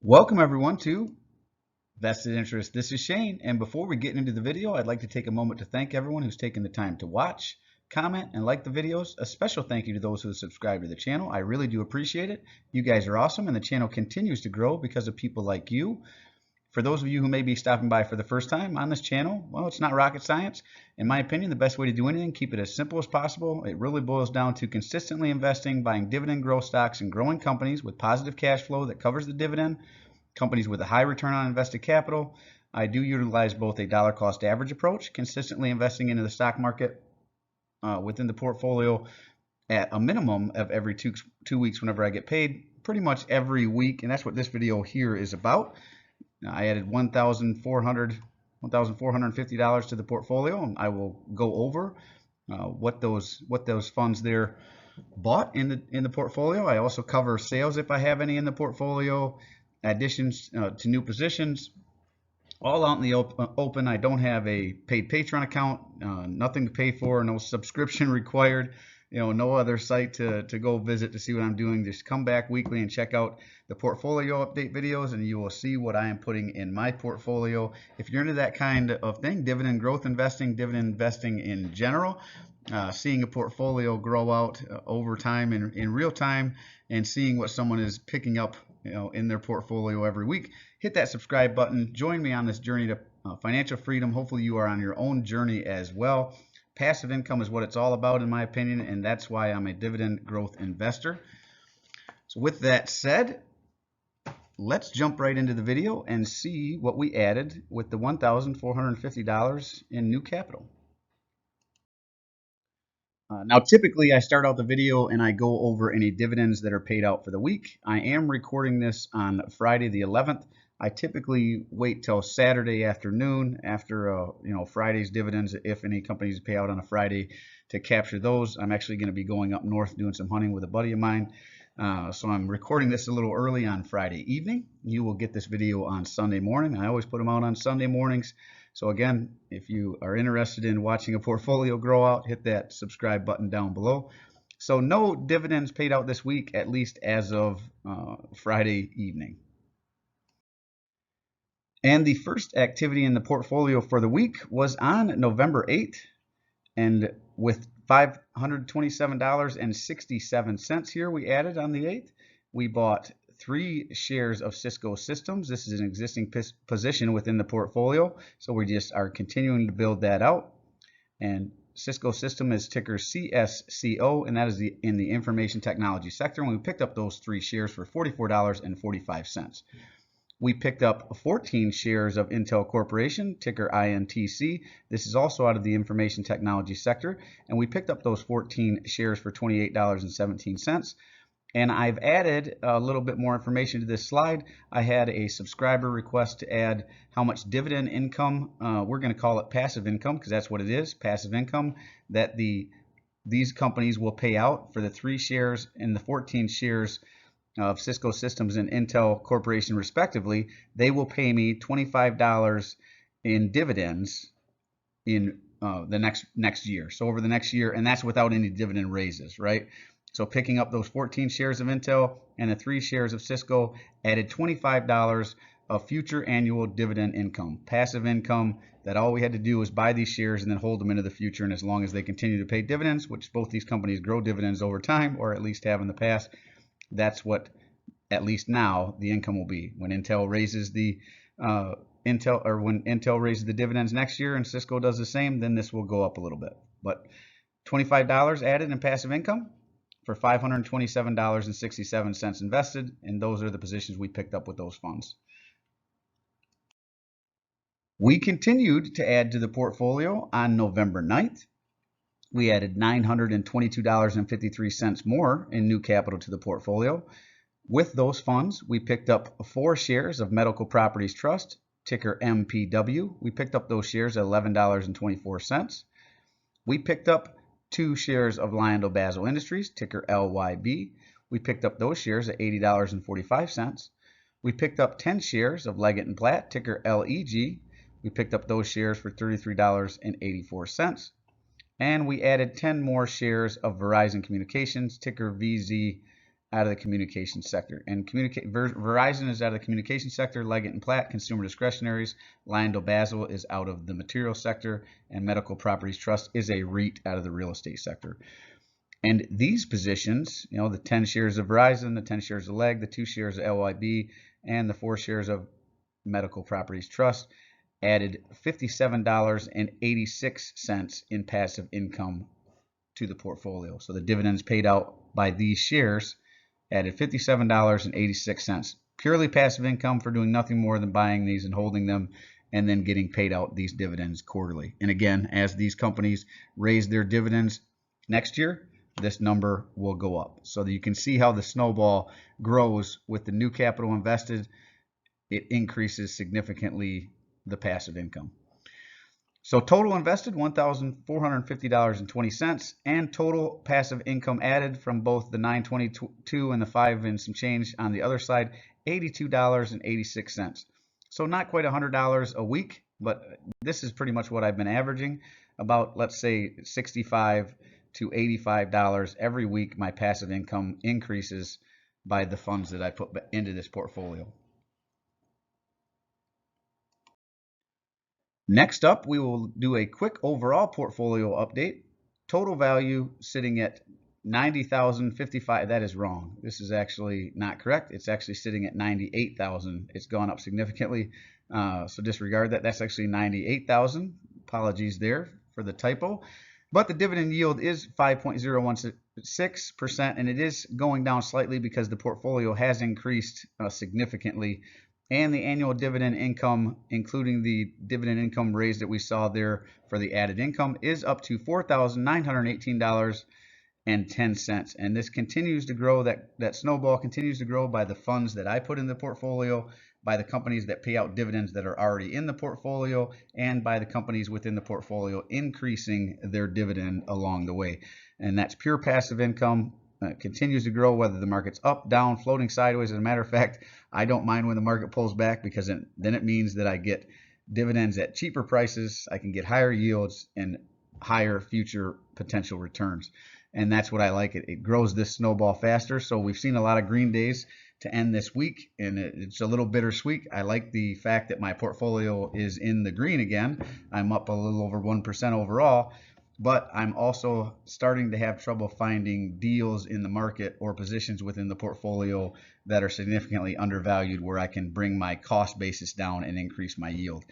Welcome everyone to Vested Interest. This is Shane, and before we get into the video, I'd like to take a moment to thank everyone who's taken the time to watch, comment, and like the videos. A special thank you to those who have subscribed to the channel. I really do appreciate it. You guys are awesome, and the channel continues to grow because of people like you. For those of you who may be stopping by for the first time on this channel, well, it's not rocket science. In my opinion, the best way to do anything, keep it as simple as possible. It really boils down to consistently investing, buying dividend growth stocks and growing companies with positive cash flow that covers the dividend, companies with a high return on invested capital. I do utilize both a dollar cost average approach, consistently investing into the stock market within the portfolio at a minimum of every two weeks whenever I get paid, pretty much every week, and that's what this video here is about. I added $1,450 to the portfolio, and I will go over what those funds there bought in the portfolio. I also cover sales if I have any in the portfolio, additions to new positions, all out in the open. I don't have a paid Patreon account, nothing to pay for, no subscription required. No other site to go visit to see what I'm doing. Just come back weekly and check out the portfolio update videos, and you will see what I am putting in my portfolio. If you're into that kind of thing, dividend growth investing, dividend investing in general, seeing a portfolio grow out over time in real time, and seeing what someone is picking up in their portfolio every week, hit that subscribe button. Join me on this journey to financial freedom. Hopefully you are on your own journey as well. Passive income is what it's all about, in my opinion, and that's why I'm a dividend growth investor. So with that said, let's jump right into the video and see what we added with the $1,450 in new capital. Now, typically I start out the video and I go over any dividends that are paid out for the week. I am recording this on Friday the 11th. I typically wait till Saturday afternoon after Friday's dividends, if any companies pay out on a Friday, to capture those. I'm actually going to be going up north doing some hunting with a buddy of mine. So I'm recording this a little early on Friday evening. You will get this video on Sunday morning. I always put them out on Sunday mornings. So again, if you are interested in watching a portfolio grow out, hit that subscribe button down below. So no dividends paid out this week, at least as of Friday evening. And the first activity in the portfolio for the week was on November 8th. And with $527.67 here we added on the 8th, we bought 3 shares of Cisco Systems. This is an existing position within the portfolio, so we just are continuing to build that out. And Cisco System is ticker CSCO, and that is in the information technology sector. And we picked up those 3 shares for $44.45. We picked up 14 shares of Intel Corporation, ticker INTC. This is also out of the information technology sector, and we picked up those 14 shares for $28.17. And I've added a little bit more information to this slide. I had a subscriber request to add how much dividend income, we're going to call it passive income because that's what it is, passive income, that these companies will pay out for the 3 shares and the 14 shares of Cisco Systems and Intel Corporation respectively. They will pay me $25 in dividends in the next year. So over the next year, and that's without any dividend raises, right? So picking up those 14 shares of Intel and the 3 shares of Cisco added $25 of future annual dividend income, passive income, that all we had to do was buy these shares and then hold them into the future. And as long as they continue to pay dividends, which both these companies grow dividends over time, or at least have in the past, that's what, at least now, the income will be. When Intel raises the when Intel raises the dividends next year and Cisco does the same, then this will go up a little bit. But $25 added in passive income for $527.67 invested, and those are the positions we picked up with those funds. We continued to add to the portfolio on November 9th. We added $922.53 more in new capital to the portfolio. With those funds, we picked up 4 shares of Medical Properties Trust, ticker MPW. We picked up those shares at $11.24. We picked up 2 shares of LyondellBasell Industries, ticker LYB. We picked up those shares at $80.45. We picked up 10 shares of Leggett & Platt, ticker LEG. We picked up those shares for $33.84. And we added 10 more shares of Verizon Communications, ticker VZIP. out of the communication sector. And Verizon is out of the communication sector, Leggett & Platt, consumer discretionaries, LyondellBasell is out of the material sector, and Medical Properties Trust is a REIT out of the real estate sector. And these positions, you know, the 10 shares of Verizon, the 10 shares of LEG, the 2 shares of LYB, and the 4 shares of Medical Properties Trust added $57.86 in passive income to the portfolio. So the dividends paid out by these shares added $57.86. Purely passive income for doing nothing more than buying these and holding them and then getting paid out these dividends quarterly. And again, as these companies raise their dividends next year, this number will go up. So that you can see how the snowball grows with the new capital invested. It increases significantly the passive income. So total invested $1,450.20, and total passive income added from both the 922 and the 5 and some change on the other side, $82.86. So not quite $100 a week, but this is pretty much what I've been averaging, about, let's say, $65 to $85 every week. My passive income increases by the funds that I put into this portfolio. Next up, we will do a quick overall portfolio update. Total value sitting at $90,055. That is wrong. This is actually not correct. It's actually sitting at $98,000. It's gone up significantly. So disregard that. That's actually $98,000. Apologies there for the typo. But the dividend yield is 5.016%, and it is going down slightly because the portfolio has increased significantly. And the annual dividend income, including the dividend income raise that we saw there for the added income, is up to $4,918.10. And this continues to grow, that snowball continues to grow by the funds that I put in the portfolio, by the companies that pay out dividends that are already in the portfolio, and by the companies within the portfolio increasing their dividend along the way. And that's pure passive income. Continues to grow whether the market's up, down, floating sideways. As a matter of fact, I don't mind when the market pulls back, because then it means that I get dividends at cheaper prices. I can get higher yields and higher future potential returns. And that's what I like. It grows this snowball faster. So we've seen a lot of green days to end this week, and it's a little bittersweet. I like the fact that my portfolio is in the green again. I'm up a little over 1% overall. But I'm also starting to have trouble finding deals in the market or positions within the portfolio that are significantly undervalued, where I can bring my cost basis down and increase my yield.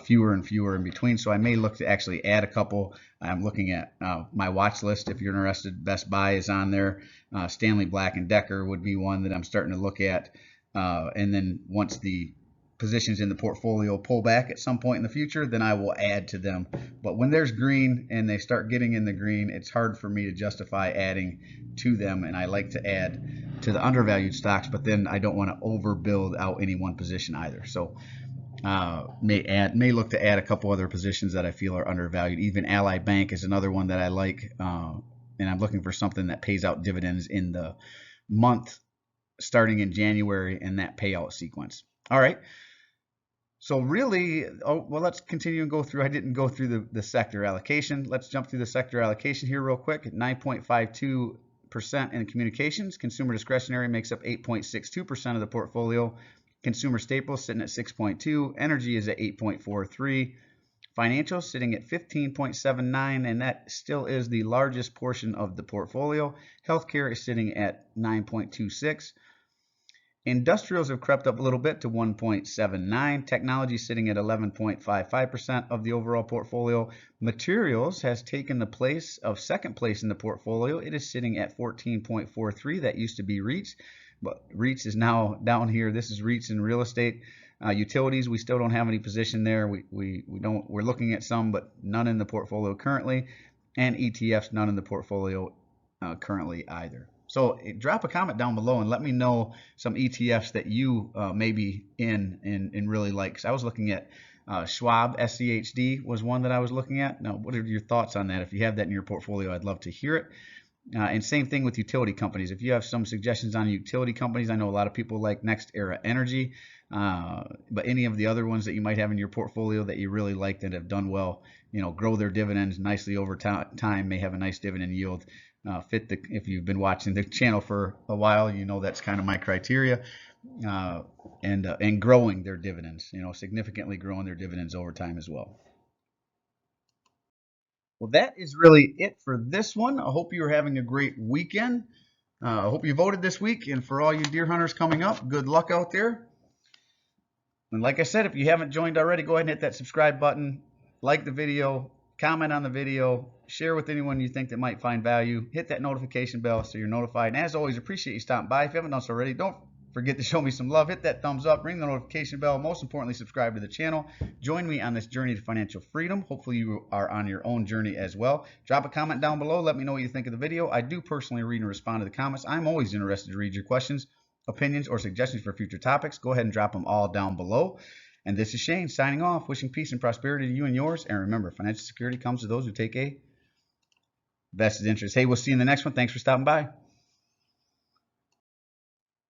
Fewer and fewer in between. So I may look to actually add a couple. I'm looking at my watch list. If you're interested, Best Buy is on there. Stanley Black & Decker would be one that I'm starting to look at. And then once the positions in the portfolio pull back at some point in the future, then I will add to them. But when there's green and they start getting in the green, it's hard for me to justify adding to them. And I like to add to the undervalued stocks, but then I don't want to overbuild out any one position either. So may look to add a couple other positions that I feel are undervalued. Even Ally Bank is another one that I like, and I'm looking for something that pays out dividends in the month starting in January in that payout sequence. All right. So really, let's continue and go through. I didn't go through the sector allocation. Let's jump through the sector allocation here real quick. 9.52% in communications. Consumer discretionary makes up 8.62% of the portfolio. Consumer staples sitting at 6.2. Energy is at 8.43. Financial sitting at 15.79, and that still is the largest portion of the portfolio. Healthcare is sitting at 9.26. Industrials have crept up a little bit to 1.79. Technology sitting at 11.55% of the overall portfolio. Materials has taken the place of second place in the portfolio. It is sitting at 14.43. That used to be REITs, but REITs is now down here. This is REITs in real estate. Utilities, we still don't have any position there. We're looking at some, but none in the portfolio currently. And ETFs, none in the portfolio currently either. So drop a comment down below and let me know some ETFs that you may be in and really like. Because I was looking at Schwab SCHD was one that I was looking at. Now, what are your thoughts on that? If you have that in your portfolio, I'd love to hear it. And same thing with utility companies. If you have some suggestions on utility companies, I know a lot of people like NextEra Energy, but any of the other ones that you might have in your portfolio that you really like that have done well, grow their dividends nicely over time, may have a nice dividend yield. fit the, if you've been watching the channel for a while, you know that's kind of my criteria. And growing their dividends, significantly growing their dividends over time as well. Well, that is really it for this one. I hope you are having a great weekend. I hope you voted this week, and for all you deer hunters coming up, good luck out there. And like I said, if you haven't joined already, go ahead and hit that subscribe button, like the video, comment on the video, share with anyone you think that might find value, hit that notification bell so you're notified. And as always, appreciate you stopping by. If you haven't done so already, don't forget to show me some love. Hit that thumbs up, ring the notification bell. Most importantly, subscribe to the channel. Join me on this journey to financial freedom. Hopefully you are on your own journey as well. Drop a comment down below. Let me know what you think of the video. I do personally read and respond to the comments. I'm always interested to read your questions, opinions, or suggestions for future topics. Go ahead and drop them all down below. And this is Shane signing off, wishing peace and prosperity to you and yours. And remember, financial security comes to those who take a vested interest. Hey, we'll see you in the next one. Thanks for stopping by.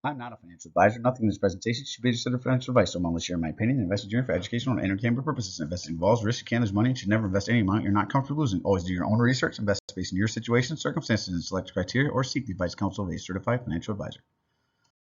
I'm not a financial advisor. Nothing in this presentation should be considered financial advice. So I'm only sharing my opinion. Investment journey for educational and entertainment purposes. Investing involves risk. You can't lose money. You should never invest any amount you're not comfortable losing. Always do your own research. Invest based on your situation, circumstances, and select criteria, or seek the advice counsel of a certified financial advisor.